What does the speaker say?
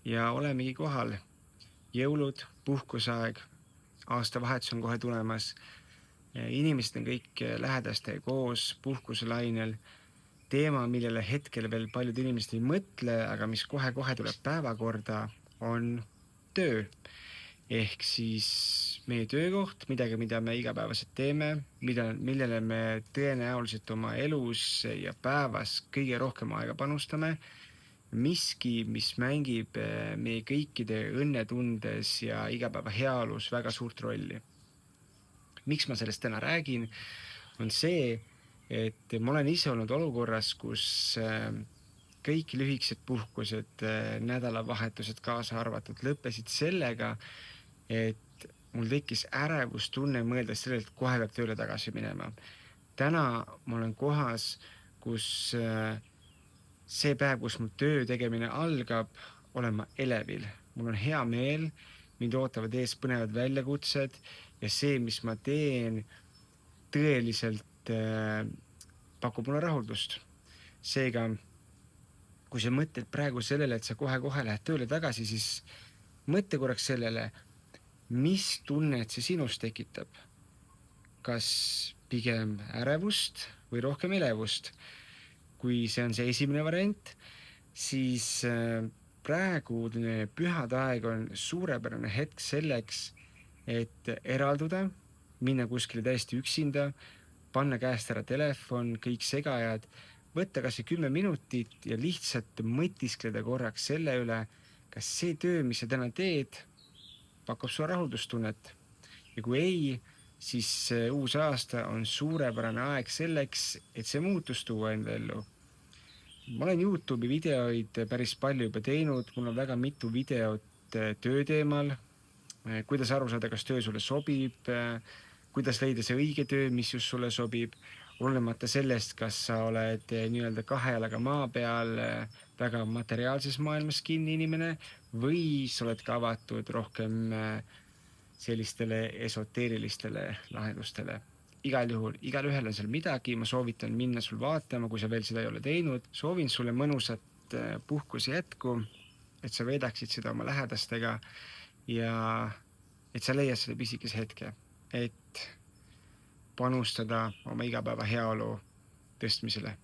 ja olemegi kohal. Jõulud, puhkuseaeg, aastavahetus on kohe tulemas. Inimesed on kõik lähedastega koos puhkuselainel. Teema, millele hetkel veel paljud inimesed ei mõtle, aga mis kohe-kohe tuleb päevakorda, on töö. Ehk siis meie töökoht, midagi, mida me igapäevaselt teeme, millele me tõenäoliselt oma elus ja päevas kõige rohkem aega panustame, miski, mis mängib meie kõikide õnnetundes ja igapäeva heaolus väga suurt rolli. Miks ma sellest täna räägin, on see, et ma olen ise olnud olukorras, kus kõik lühikesed puhkused, nädalavahetused kaasa arvatud, lõppesid sellega, et mul tekkis ärevustunne mõeldes sellelt, et kohe peab tööle tagasi minema. Täna ma olen kohas, kus see päev, kus mu töö tegemine algab, olen ma elevil. Mul on hea meel, mind ootavad ees põnevad väljakutsed ja see, mis ma teen, tõeliselt pakub mulle rahuldust. Seega, kui sa mõtled praegu sellele, et sa kohe-kohe lähed tööle tagasi, siis mõtle korraks sellele, mis tunnet see sinus tekitab. Kas pigem ärevust või rohkem elevust? Kui see on see esimene variant, siis praegu pühade aeg on suurepärane hetk selleks, et eralduda, minna kuskile täiesti üksinda, panna käest ära telefon, kõik segajad, võtta kas 10 minutit ja lihtsalt mõtiskleda korraks selle üle, kas see töö, mis sa täna teed, pakub sulle rahuldustunnet. Ja kui ei, siis uus aasta on suurepärane aeg selleks, et see muutus tuua enda ellu. Ma olen YouTube'i videoid päris palju juba teinud, mul on väga mitu videot töö teemal, kuidas aru saada, kas töö sulle sobib, kuidas leida see õige töö, mis just sulle sobib, olenemata sellest, kas sa oled nii-öelda 2 jalaga maa peal väga materiaalses maailmas kinni inimene või sa oled ka avatud rohkem sellistele esoteerilistele lahendustele. Igal juhul, igalühel on seal midagi, ma soovitan minna sul vaatama, kui sa veel seda ei ole teinud. Soovin sulle mõnusat puhkuse jätku, et sa veedaksid seda oma lähedastega ja et sa leiad selle pisikese hetke, et panustada oma igapäeva heaolu tõstmisele.